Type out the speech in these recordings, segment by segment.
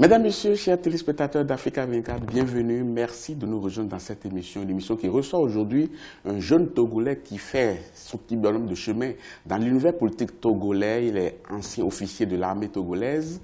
Mesdames, Messieurs, chers téléspectateurs d'Africa 24, bienvenue. Merci de nous rejoindre dans cette émission. Une émission qui reçoit aujourd'hui un jeune Togolais qui fait son petit bonhomme de chemin dans l'univers politique togolais. Il est ancien officier de l'armée togolaise.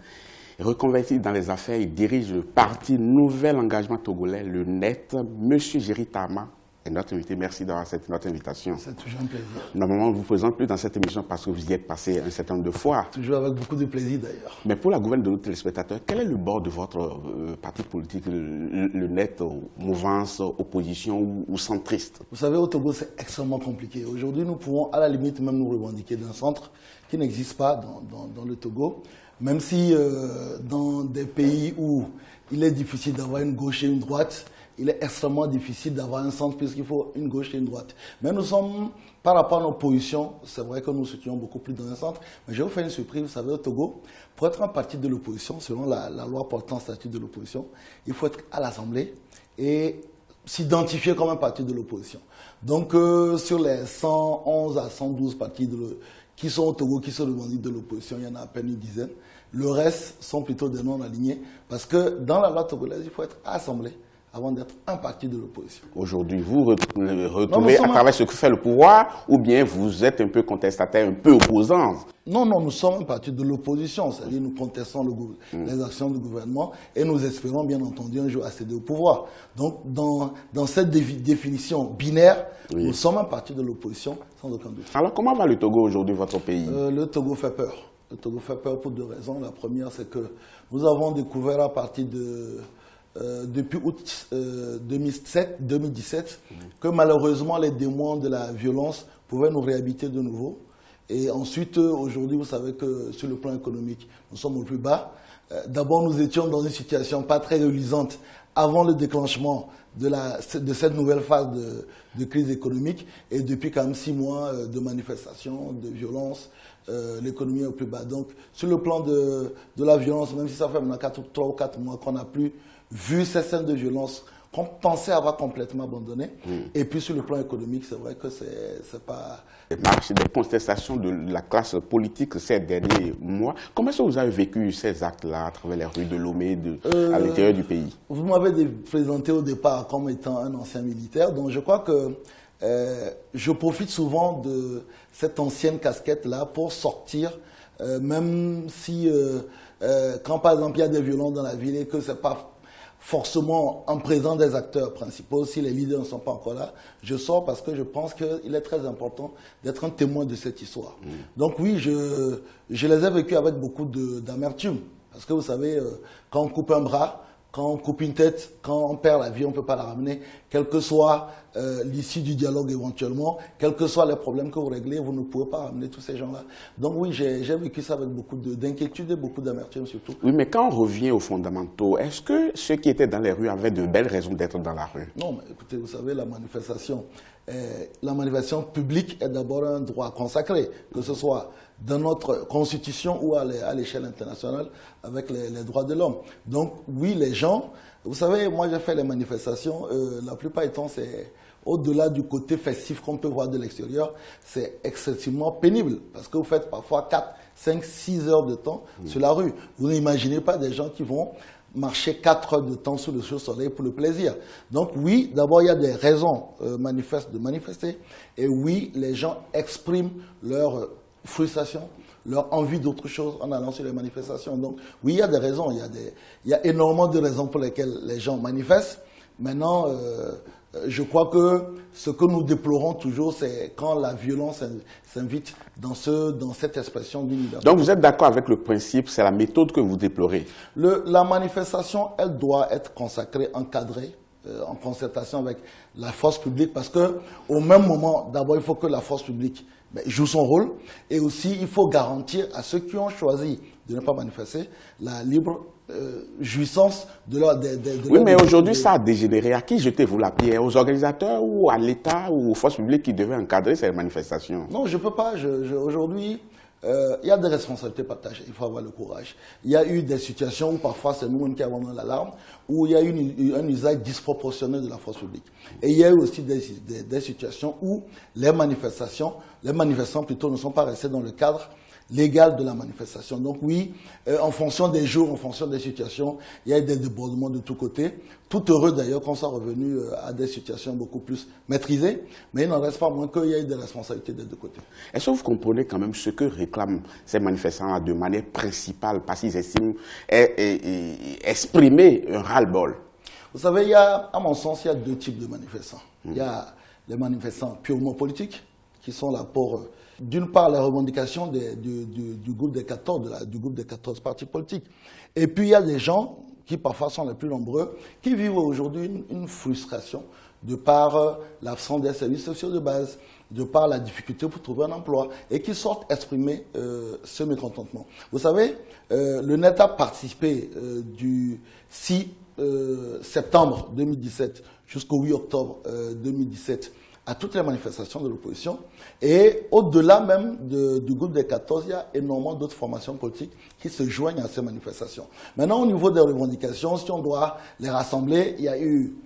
Reconverti dans les affaires, il dirige le parti Nouvel Engagement Togolais, le NET. Monsieur Géry Tama est notre invité. Merci d'avoir accepté notre invitation. C'est toujours un plaisir. Normalement, on ne vous présente plus dans cette émission parce que vous y êtes passé un certain nombre de fois. Toujours avec beaucoup de plaisir d'ailleurs. Mais pour la gouverne de nos téléspectateurs, quel est le bord de votre parti politique, le NET, mouvance, opposition ou centriste? Vous savez, au Togo, c'est extrêmement compliqué. Aujourd'hui, nous pouvons à la limite même nous revendiquer d'un centre qui n'existe pas dans le Togo. Même si dans des pays où il est difficile d'avoir une gauche et une droite, il est extrêmement difficile d'avoir un centre puisqu'il faut une gauche et une droite. Mais nous sommes, par rapport à nos positions, c'est vrai que nous soutenons beaucoup plus dans un centre. Mais je vais vous faire une surprise, vous savez, au Togo, pour être un parti de l'opposition, selon la loi portant statut de l'opposition, il faut être à l'Assemblée et s'identifier comme un parti de l'opposition. Donc, sur les 111 à 112 partis qui sont au Togo, qui se revendiquent de l'opposition, il y en a à peine une dizaine. Le reste sont plutôt des non-alignés parce que dans la loi togolaise, il faut être à l'Assemblée avant d'être un parti de l'opposition. Aujourd'hui, vous retrouvez à travers ce que fait le pouvoir ou bien vous êtes un peu contestataire, un peu opposant? Non, nous sommes un parti de l'opposition, c'est-à-dire nous contestons les actions du gouvernement et nous espérons bien entendu un jour accéder au pouvoir. Donc, dans cette définition binaire, nous sommes un parti de l'opposition sans aucun doute. Alors, comment va le Togo aujourd'hui, votre pays? Le Togo fait peur. Le Togo fait peur pour deux raisons. La première, c'est que nous avons découvert à partir depuis août 2017, que malheureusement les démons de la violence pouvaient nous réhabiter de nouveau. Et ensuite, aujourd'hui, vous savez que sur le plan économique, nous sommes au plus bas. D'abord, nous étions dans une situation pas très reluisante avant le déclenchement de cette nouvelle phase de crise économique. Et depuis quand même 6 mois de manifestations, de violences, l'économie est au plus bas. Donc, sur le plan de la violence, même si ça fait maintenant 3 ou 4 mois qu'on n'a plus vu ces scènes de violence qu'on pensait avoir complètement abandonnées. Et puis sur le plan économique, c'est vrai que c'est pas... Les marches, des contestations de la classe politique ces derniers mois. Comment est-ce que vous avez vécu ces actes-là à travers les rues de Lomé, à l'intérieur du pays? Vous m'avez présenté au départ comme étant un ancien militaire, donc je crois que je profite souvent de cette ancienne casquette-là pour sortir, même si quand par exemple il y a des violences dans la ville et que c'est pas forcément en présence des acteurs principaux, si les leaders ne sont pas encore là, je sors parce que je pense qu'il est très important d'être un témoin de cette histoire. Donc oui, je les ai vécus avec beaucoup d'amertume. Parce que vous savez, quand on coupe un bras, quand on coupe une tête, quand on perd la vie, on ne peut pas la ramener. Quelle que soit l'issue du dialogue éventuellement, quels que soient les problèmes que vous réglez, vous ne pouvez pas ramener tous ces gens-là. Donc oui, j'ai vécu ça avec beaucoup d'inquiétude et beaucoup d'amertume surtout. Oui, mais quand on revient aux fondamentaux, est-ce que ceux qui étaient dans les rues avaient de belles raisons d'être dans la rue? Non, mais écoutez, vous savez, la manifestation publique est d'abord un droit consacré, que ce soit dans notre constitution ou à l'échelle internationale avec les droits de l'homme. Donc oui, les gens, vous savez, moi j'ai fait les manifestations, la plupart du temps c'est au-delà du côté festif qu'on peut voir de l'extérieur, c'est excessivement pénible parce que vous faites parfois 4, 5, 6 heures de temps sur la rue. Vous n'imaginez pas des gens qui vont marcher 4 heures de temps sous le soleil pour le plaisir. Donc oui, d'abord il y a des raisons manifestes de manifester et oui, les gens expriment leur frustration, leur envie d'autre chose en allant sur les manifestations. Donc oui, il y a des raisons, il y a énormément de raisons pour lesquelles les gens manifestent. Maintenant, je crois que ce que nous déplorons toujours, c'est quand la violence s'invite dans cette expression d'une liberté. Donc vous êtes d'accord avec le principe, c'est la méthode que vous déplorez? La manifestation, elle doit être consacrée, encadrée, en concertation avec la force publique, parce qu'au même moment, d'abord, il faut que la force publique joue son rôle, et aussi il faut garantir à ceux qui ont choisi de ne pas manifester la libre jouissance de leur... Oui, mais aujourd'hui, ça a dégénéré. À qui jetez-vous la pierre? Aux organisateurs ou à l'État ou aux forces publiques qui devaient encadrer ces manifestations? Non, je ne peux pas. Aujourd'hui, il y a des responsabilités partagées. Il faut avoir le courage. Il y a eu des situations où parfois c'est nous qui avons donné l'alarme, où il y a eu un usage disproportionné de la force publique. Et il y a eu aussi des situations où les manifestants plutôt ne sont pas restés dans le cadre légale de la manifestation. Donc oui, en fonction des jours, en fonction des situations, il y a des débordements de tous côtés. Tout heureux d'ailleurs qu'on soit revenu à des situations beaucoup plus maîtrisées, mais il n'en reste pas moins qu'il y a eu des responsabilités des deux côtés. Est-ce que vous comprenez quand même ce que réclament ces manifestants de manière principale, parce qu'ils estiment exprimer un ras-le-bol? Vous savez, à mon sens, il y a deux types de manifestants. Il y a les manifestants purement politiques, qui sont là pour, d'une part, les revendications du groupe des 14 partis politiques. Et puis, il y a des gens qui parfois sont les plus nombreux, qui vivent aujourd'hui une frustration de par l'absence des services sociaux de base, de par la difficulté pour trouver un emploi, et qui sortent exprimer ce mécontentement. Vous savez, le net a participé du 6 septembre 2017 jusqu'au 8 octobre 2017 à toutes les manifestations de l'opposition. Et au-delà même du groupe des 14, il y a énormément d'autres formations politiques qui se joignent à ces manifestations. Maintenant, au niveau des revendications, si on doit les rassembler, il y a eu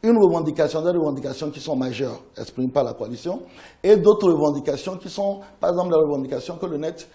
des revendications qui sont majeures, exprimées par la coalition, et d'autres revendications qui sont, par exemple, les revendications que le net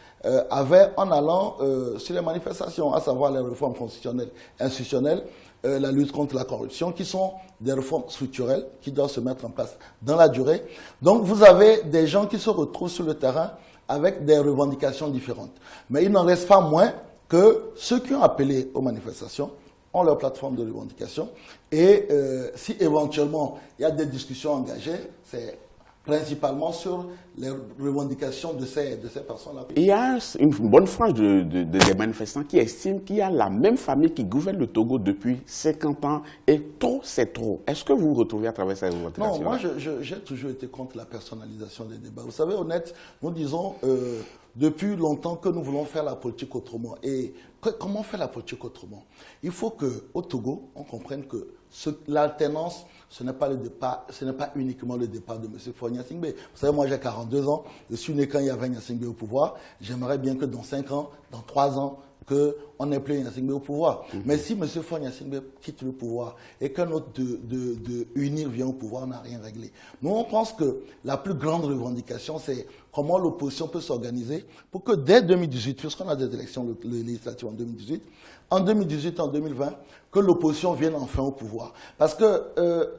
avait en allant sur les manifestations, à savoir les réformes constitutionnelles et institutionnelles, la lutte contre la corruption, qui sont des réformes structurelles qui doivent se mettre en place dans la durée. Donc vous avez des gens qui se retrouvent sur le terrain avec des revendications différentes. Mais il n'en reste pas moins que ceux qui ont appelé aux manifestations ont leur plateforme de revendication. Et si éventuellement il y a des discussions engagées, c'est principalement sur les revendications de ces personnes-là. Il y a une bonne frange des manifestants qui estiment qu'il y a la même famille qui gouverne le Togo depuis 50 ans et trop, c'est trop. Est-ce que vous vous retrouvez à travers ces revendications? Non, moi j'ai toujours été contre la personnalisation des débats. Vous savez, honnête, nous disons depuis longtemps que nous voulons faire la politique autrement. Et comment faire la politique autrement? Il faut qu'au Togo, on comprenne que l'alternance, ce n'est pas le départ, ce n'est pas uniquement le départ de M. Faure Gnassingbé. Vous savez, moi j'ai 42 ans, je suis né quand il y avait Gnassingbé au pouvoir. J'aimerais bien que dans 5 ans, dans 3 ans, qu'on n'ait plus Gnassingbé au pouvoir. Mais si M. Faure Gnassingbé quitte le pouvoir et qu'un autre de UNIR vient au pouvoir, on n'a rien réglé. Nous, on pense que la plus grande revendication, c'est comment l'opposition peut s'organiser pour que dès 2018, puisqu'on a des élections législatives en 2018, en 2020, que l'opposition vienne enfin au pouvoir. Parce que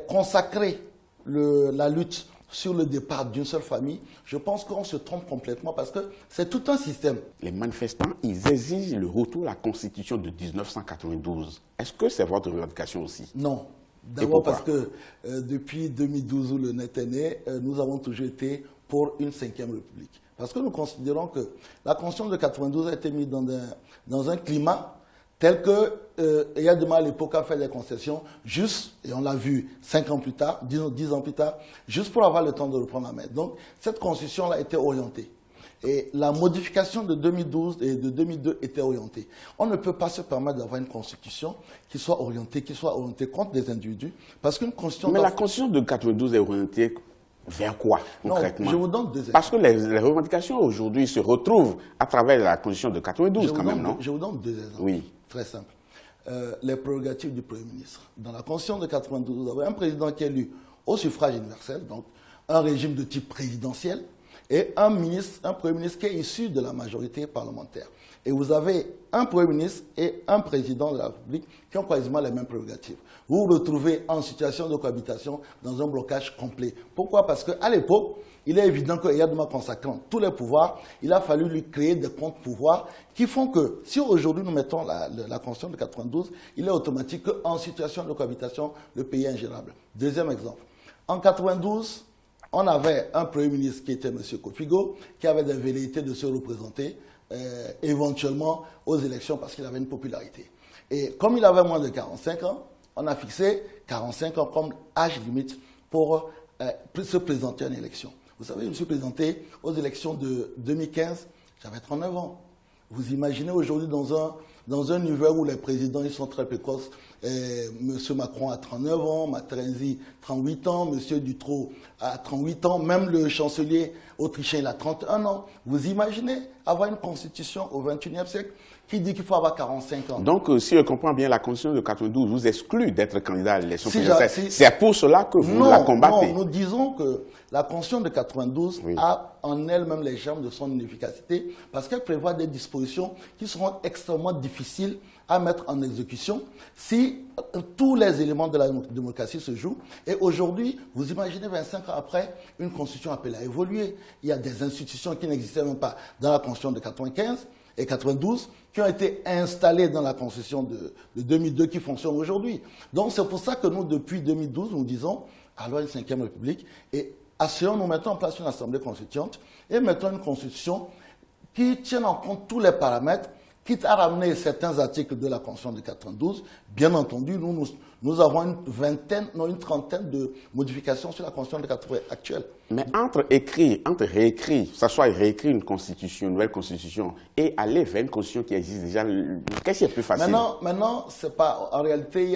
consacrer la lutte sur le départ d'une seule famille, je pense qu'on se trompe complètement parce que c'est tout un système. Les manifestants, ils exigent le retour à la Constitution de 1992. Est-ce que c'est votre revendication aussi? Non. D'abord parce que depuis 2012 où le net est né, nous avons toujours été pour une 5e République. Parce que nous considérons que la Constitution de 92 a été mise dans un climat tel que Eyadema à l'époque a fait des concessions juste, et on l'a vu 5 ans plus tard, 10 ans plus tard, juste pour avoir le temps de reprendre la main. Donc cette constitution-là était orientée. Et la modification de 2012 et de 2002 était orientée. On ne peut pas se permettre d'avoir une constitution qui soit orientée contre des individus, parce qu'une constitution... Mais la constitution de 92 est orientée vers quoi, concrètement? Non, je vous donne 2 exemples. Parce que les revendications aujourd'hui se retrouvent à travers la constitution de 92 quand même, non? Je vous donne 2 exemples. Oui. Très simple. Les prérogatives du Premier ministre. Dans la Constitution de 92, vous avez un président qui est élu au suffrage universel, donc un régime de type présidentiel, et un Premier ministre qui est issu de la majorité parlementaire. Et vous avez un Premier ministre et un président de la République qui ont quasiment les mêmes prérogatives. Vous vous retrouvez en situation de cohabitation dans un blocage complet. Pourquoi? Parce qu'à l'époque, il est évident qu'il y a demain consacrant tous les pouvoirs, il a fallu lui créer des contre-pouvoirs qui font que, si aujourd'hui nous mettons la Constitution de 92, il est automatique qu'en situation de cohabitation, le pays est ingérable. Deuxième exemple. En 92, on avait un Premier ministre qui était M. Kofigo, qui avait des velléités de se représenter éventuellement aux élections parce qu'il avait une popularité. Et comme il avait moins de 45 ans, on a fixé 45 ans comme âge limite pour se présenter à une élection. Vous savez, je me suis présenté aux élections de 2015, j'avais 39 ans. Vous imaginez aujourd'hui dans un univers où les présidents ils sont très précoces, M. Macron a 39 ans, Materazzi 38 ans, M. Dutroux a 38 ans, même le chancelier autrichien il a 31 ans. Vous imaginez avoir une constitution au XXIe siècle qui dit qu'il faut avoir 45 ans. Donc, si je comprends bien, la constitution de 92 vous exclut d'être candidat à l'élection présidentielle. Si, c'est pour cela que vous la combattez. Non, nous disons que la constitution de 92 a en elle-même les germes de son inefficacité parce qu'elle prévoit des dispositions qui seront extrêmement difficiles à mettre en exécution si tous les éléments de la démocratie se jouent. Et aujourd'hui, vous imaginez 25 ans après, une constitution appelée à évoluer. Il y a des institutions qui n'existaient même pas dans la constitution de 95 et 92 qui ont été installées dans la constitution de 2002 qui fonctionne aujourd'hui. Donc c'est pour ça que nous, depuis 2012, nous disons alors une 5e République et assurons-nous, mettons en place une assemblée constituante et mettons une constitution qui tienne en compte tous les paramètres, quitte à ramener certains articles de la Constitution de 92. Bien entendu, nous avons une trentaine de modifications sur la Constitution de 80 actuelle. Mais entre réécrire, ça soit réécrire une constitution, une nouvelle constitution, et aller vers une constitution qui existe déjà, qu'est-ce qui est plus facile? Maintenant c'est pas. En réalité,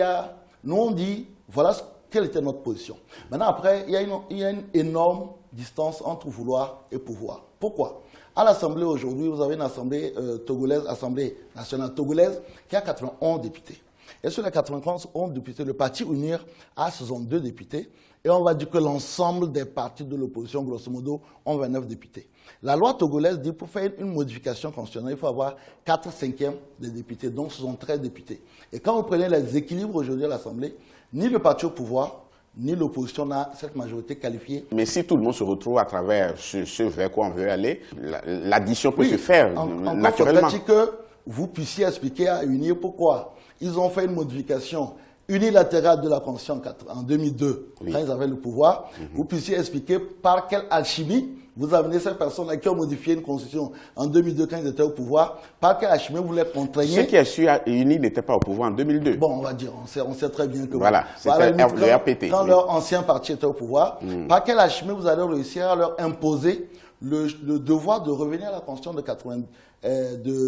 nous on dit, voilà quelle était notre position. Maintenant, après, il y a une énorme distance entre vouloir et pouvoir. Pourquoi? À l'Assemblée aujourd'hui, vous avez une Assemblée togolaise, Assemblée nationale togolaise, qui a 91 députés. Et sur les 91 députés, le parti UNIR a 62 députés. Et on va dire que l'ensemble des partis de l'opposition, grosso modo, ont 29 députés. La loi togolaise dit que pour faire une modification constitutionnelle, il faut avoir 4/5 des députés, donc ce sont 13 députés. Et quand vous prenez les équilibres aujourd'hui à l'Assemblée, ni le parti au pouvoir, ni l'opposition n'a cette majorité qualifiée. Mais si tout le monde se retrouve à travers ce vers quoi on veut aller, l'addition peut se faire naturellement. Il que vous puissiez expliquer à UNIR pourquoi ils ont fait une modification unilatérale de la Constitution en 2002, quand ils avaient le pouvoir. Vous puissiez expliquer par quelle alchimie vous amenez ces personnes-là qui ont modifié une Constitution en 2002 quand ils étaient au pouvoir, par quelle alchimie vous les contraignez. Ce qui est sûr, UNIR n'était pas au pouvoir en 2002. Bon, on va dire, on sait très bien que... Voilà, c'était le RPT. Quand leur ancien parti était au pouvoir, par quelle alchimie vous allez réussir à leur imposer le devoir de revenir à la Constitution de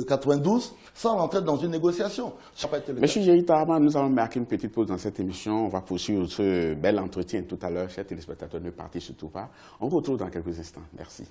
92 sans rentrer dans une négociation? Monsieur Gerita, nous allons marquer une petite pause dans cette émission. On va poursuivre ce bel entretien tout à l'heure. Chers téléspectateurs, ne partez surtout pas. On vous retrouve dans quelques instants. Merci.